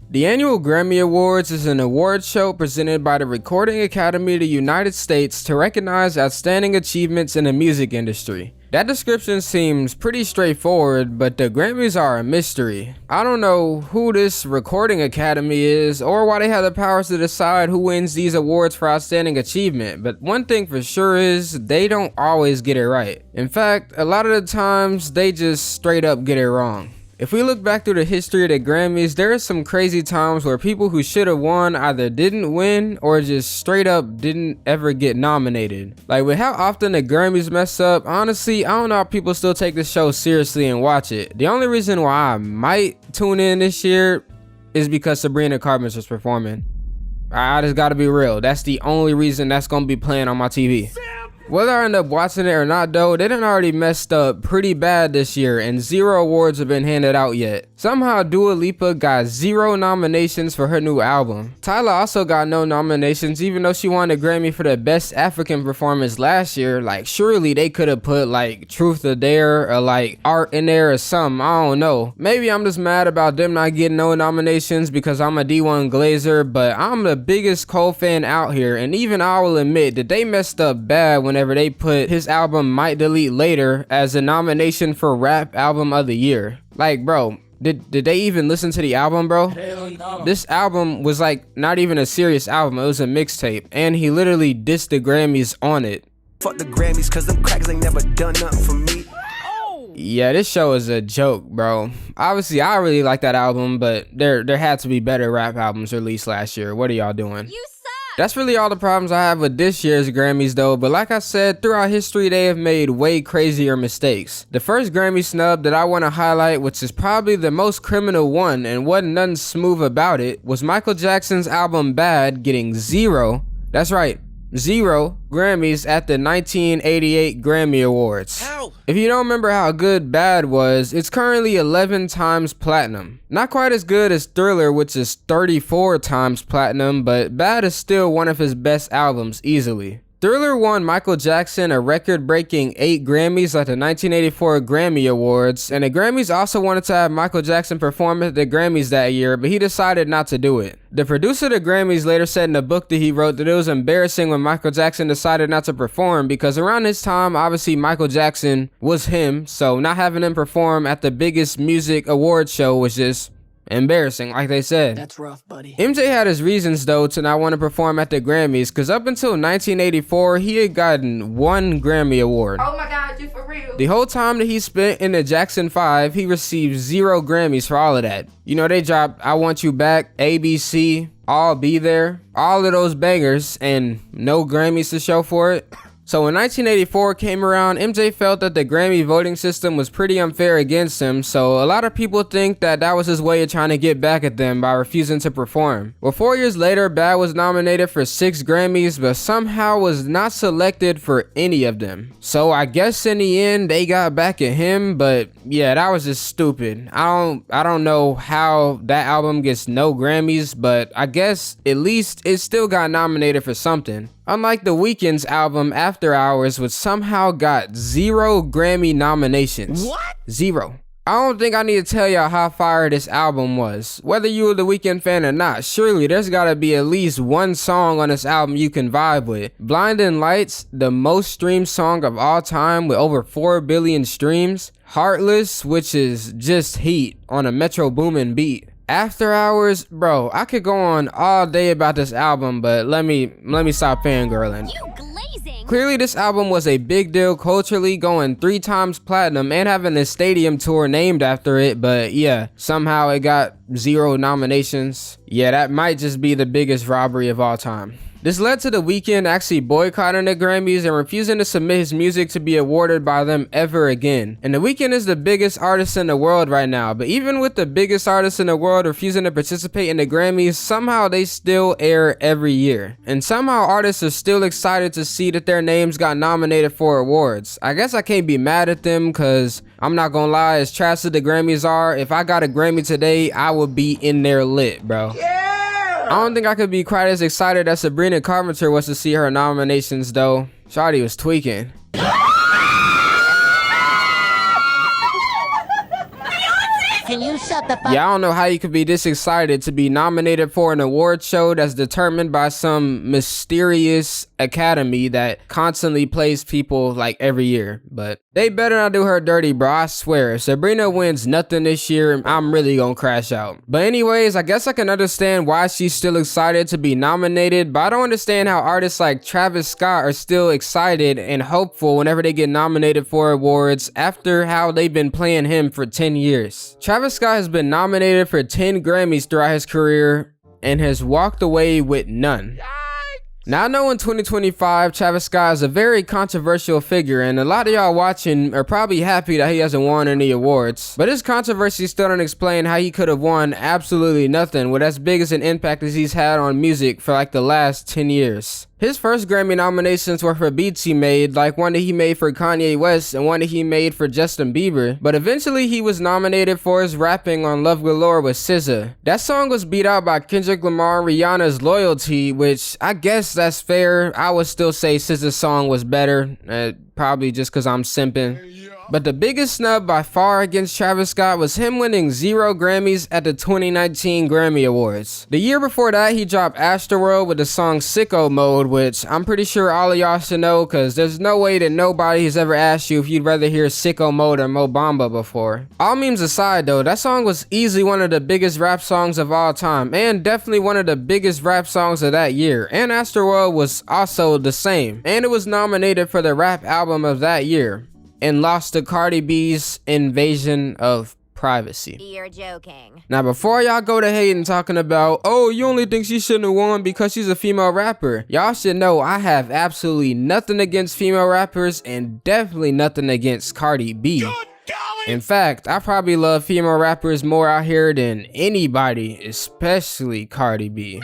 The annual Grammy Awards is an award show presented by the Recording Academy of the United States to recognize outstanding achievements in the music industry. That description seems pretty straightforward, but the Grammys are a mystery. I don't know who this Recording Academy is or why they have the powers to decide who wins these awards for outstanding achievement, but one thing for sure is they don't always get it right. In fact, a lot of the times they just straight up get it wrong. If we look back through the history of the Grammys, there are some crazy times where people who should have won either didn't win or just straight up didn't ever get nominated. Like with how often the Grammys mess up, honestly, I don't know how people still take this show seriously and watch it. The only reason why I might tune in this year is because Sabrina Carpenter's performing. I just gotta be real, that's the only reason that's gonna be playing on my TV. Whether I end up watching it or not though, they done already messed up pretty bad this year and 0 awards have been handed out yet. Somehow Dua Lipa got 0 nominations for her new album. Tyla also got no nominations even though she won a Grammy for the best African performance last year. Like surely they could have put like Truth or Dare or like Art in there or something, I don't know. Maybe I'm just mad about them not getting no nominations because I'm a D1 Glazer, but I'm the biggest Cole fan out here and even I will admit that they messed up bad whenever they put his album Might Delete Later as a nomination for Rap Album of the Year. Like bro, did they even listen to the album, bro? Hell no. This album was like not even a serious album, it was a mixtape and he literally dissed the Grammys on it. Fuck the Grammys cause them cracks ain't never done nothing for me. Yeah, this show is a joke, bro. Obviously, I really like that album, but there had to be better rap albums released last year. What are y'all doing? You suck! That's really all the problems I have with this year's Grammys though, but like I said, throughout history they have made way crazier mistakes. The first Grammy snub that I want to highlight, which is probably the most criminal one and wasn't nothing smooth about it, was Michael Jackson's album Bad getting 0, that's right, 0 Grammys at the 1988 Grammy Awards. Ow. If you don't remember how good Bad was, it's currently 11 times platinum. Not quite as good as Thriller, which is 34 times platinum, but Bad is still one of his best albums easily. Thriller won Michael Jackson a record-breaking 8 Grammys at the 1984 Grammy Awards, and the Grammys also wanted to have Michael Jackson perform at the Grammys that year, but he decided not to do it. The producer of the Grammys later said in a book that he wrote that it was embarrassing when Michael Jackson decided not to perform because around this time, obviously Michael Jackson was him, so not having him perform at the biggest music award show was just embarrassing, like they said. That's rough, buddy. MJ had his reasons though to not want to perform at the Grammys because up until 1984 he had gotten 1 Grammy award. Oh my god, you for real? The whole time that he spent in the Jackson 5 he received 0 Grammys for all of that. You know, they dropped I Want You Back, ABC, I'll Be There, all of those bangers and no Grammys to show for it. So when 1984 came around, MJ felt that the Grammy voting system was pretty unfair against him, so a lot of people think that that was his way of trying to get back at them by refusing to perform. Well, 4 years later, Bad was nominated for 6 Grammys, but somehow was not selected for any of them. So I guess in the end, they got back at him, but yeah, that was just stupid. I don't know how that album gets no Grammys, but I guess at least it still got nominated for something. Unlike The Weeknd's album After Hours, which somehow got 0 Grammy nominations. What? 0. I don't think I need to tell y'all how fire this album was. Whether you were the Weeknd fan or not, surely there's gotta be at least one song on this album you can vibe with. Blinding Lights, the most streamed song of all time with over 4 billion streams. Heartless, which is just heat on a Metro Boomin beat. After Hours, bro, I could go on all day about this album, but let me stop fangirling. You glazing! Clearly this album was a big deal culturally, going 3 times platinum and having a stadium tour named after it, but yeah, somehow it got 0 nominations. Yeah, that might just be the biggest robbery of all time. This led to The Weeknd actually boycotting the Grammys and refusing to submit his music to be awarded by them ever again. And The Weeknd is the biggest artist in the world right now, but even with the biggest artist in the world refusing to participate in the Grammys, somehow they still air every year. And somehow artists are still excited to see that their names got nominated for awards. I guess I can't be mad at them cause I'm not gonna lie, as trash as the Grammys are, if I got a Grammy today, I would be in there lit, bro. I don't think I could be quite as excited as Sabrina Carpenter was to see her nominations though. Shawty was tweaking. Can you you shut the fuck up? Yeah, I don't know how you could be this excited to be nominated for an award show that's determined by some mysterious academy that constantly plays people like every year. But they better not do her dirty, bro. I swear. If Sabrina wins nothing this year, I'm really gonna crash out. But anyways, I guess I can understand why she's still excited to be nominated, but I don't understand how artists like Travis Scott are still excited and hopeful whenever they get nominated for awards after how they've been playing him for 10 years. Travis Scott has been nominated for 10 Grammys throughout his career and has walked away with none. Now, I know in 2025, Travis Scott is a very controversial figure, and a lot of y'all watching are probably happy that he hasn't won any awards. But his controversy still don't explain how he could have won absolutely nothing with as big as an impact as he's had on music for like the last 10 years. His first Grammy nominations were for beats he made, like one that he made for Kanye West and one that he made for Justin Bieber. But eventually he was nominated for his rapping on Love Galore with SZA. That song was beat out by Kendrick Lamar and Rihanna's Loyalty, which I guess that's fair. I would still say SZA's song was better, probably just cause I'm simping. But the biggest snub by far against Travis Scott was him winning 0 Grammys at the 2019 Grammy Awards. The year before that, he dropped Astroworld with the song Sicko Mode, which I'm pretty sure all of y'all should know because there's no way that nobody has ever asked you if you'd rather hear Sicko Mode or Mo Bamba before. All memes aside though, that song was easily one of the biggest rap songs of all time and definitely one of the biggest rap songs of that year. And Astroworld was also the same. And it was nominated for the rap album of that year and lost to Cardi B's Invasion of Privacy. You're joking. Now, before y'all go to hating talking about, oh, you only think she shouldn't have won because she's a female rapper, y'all should know I have absolutely nothing against female rappers and definitely nothing against Cardi B. In fact, I probably love female rappers more out here than anybody, especially Cardi B.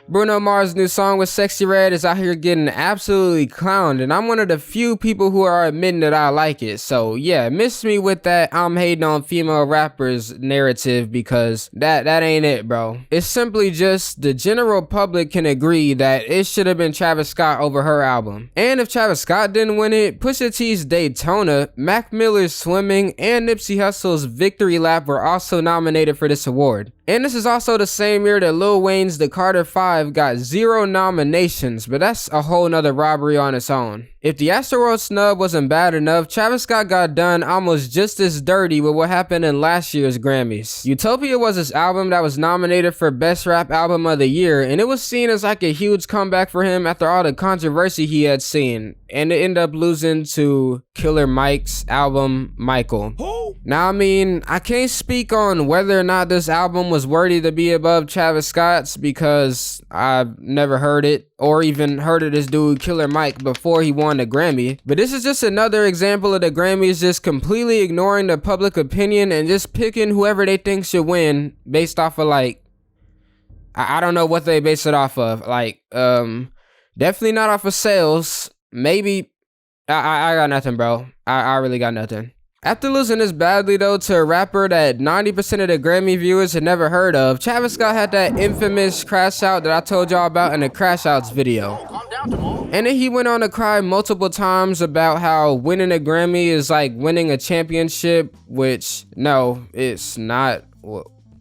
Bruno Mars' new song with Sexy Red is out here getting absolutely clowned, and I'm one of the few people who are admitting that I like it. So yeah, miss me with that I'm hating on female rappers narrative because that ain't it, bro. It's simply just the general public can agree that it should have been Travis Scott over her album. And if Travis Scott didn't win it, Pusha T's Daytona, Mac Miller's Swimming, and Nipsey Hussle's Victory Lap were also nominated for this award. And this is also the same year that Lil Wayne's The Carter 5 got 0 nominations, but that's a whole nother robbery on its own. If the Astroworld snub wasn't bad enough, Travis Scott got done almost just as dirty with what happened in last year's Grammys. Utopia was his album that was nominated for Best Rap Album of the Year, and it was seen as like a huge comeback for him after all the controversy he had seen, and it ended up losing to Killer Mike's album, Michael. Now, I mean, I can't speak on whether or not this album was worthy to be above Travis Scott's because I've never heard it or even heard of this dude Killer Mike before he won the Grammy. But this is just another example of the Grammys just completely ignoring the public opinion and just picking whoever they think should win based off of like, I don't know what they base it off of. Like, definitely not off of sales. Maybe, I got nothing, bro. I really got nothing. After losing this badly though to a rapper that 90% of the Grammy viewers had never heard of, Travis Scott had that infamous crash out that I told y'all about in the Crash Outs video. And then he went on to cry multiple times about how winning a Grammy is like winning a championship, which no, it's not.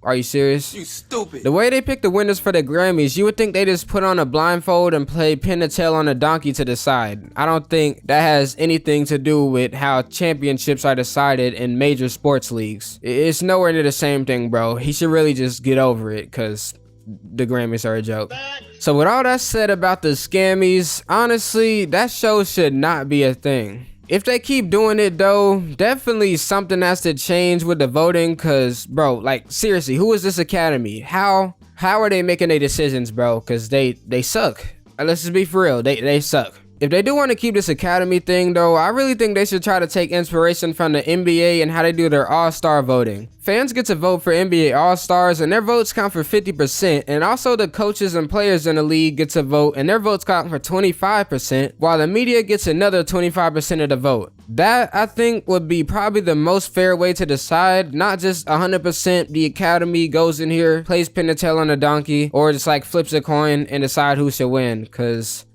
Are you serious? You stupid. The way they pick the winners for the Grammys, you would think they just put on a blindfold and play pin the tail on a donkey to decide. I don't think that has anything to do with how championships are decided in major sports leagues. It's nowhere near the same thing, bro. He should really just get over it because the Grammys are a joke. So with all that said about the Scammys, honestly, that show should not be a thing. If they keep doing it though, definitely something has to change with the voting cause bro, like seriously, who is this academy? How are they making their decisions, bro? Cause they suck. Let's just be for real, they suck. If they do want to keep this academy thing though, I really think they should try to take inspiration from the NBA and how they do their all-star voting. Fans get to vote for NBA All-Stars and their votes count for 50%, and also the coaches and players in the league get to vote and their votes count for 25%, while the media gets another 25% of the vote. That, I think, would be probably the most fair way to decide, not just 100% the academy goes in here, plays pin the tail on a donkey, or just like flips a coin and decide who should win, cause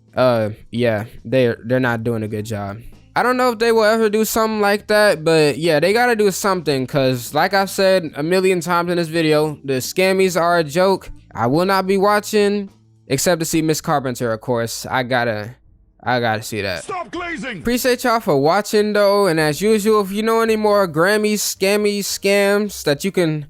yeah, they're not doing a good job. I don't know if they will ever do something like that, but yeah, they gotta do something, cause like I've said a million times in this video, the Scammys are a joke. I will not be watching, except to see Miss Carpenter, of course. I gotta see that. Stop glazing! Appreciate y'all for watching though, and as usual, if you know any more Grammys, scams that you can...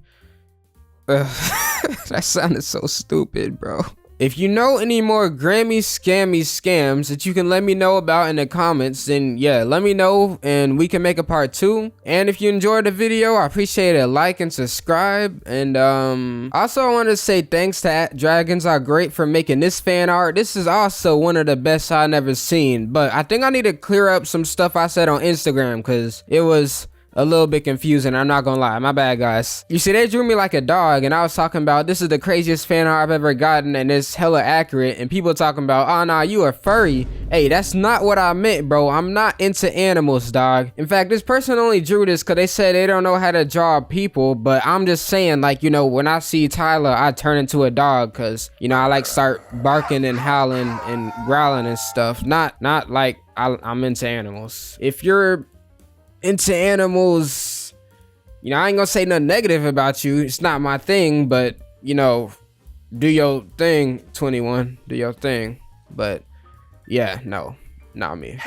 that sounded so stupid, bro. If you know any more Grammy scams that you can let me know about in the comments, then yeah, let me know and we can make a part 2. And if you enjoyed the video, I appreciate a like and subscribe. And also I want to say thanks to @Dragons Are Great for making this fan art. This is also one of the best I've never seen, but I think I need to clear up some stuff I said on Instagram because it was a little bit confusing. I'm not gonna lie, my bad, guys. You see, they drew me like a dog, and I was talking about this is the craziest fan art I've ever gotten, and it's hella accurate. And people talking about, oh nah, you a furry. Hey, that's not what I meant, bro. I'm not into animals, dog. In fact, this person only drew this because they said they don't know how to draw people. But I'm just saying, like, you know, when I see Tyler, I turn into a dog because, you know, I like start barking and howling and growling and stuff. Not like I'm into animals. If you're into animals, you know, I ain't gonna say nothing negative about you. It's not my thing, but you know, do your thing, 21. Do your thing. But yeah, no, not me.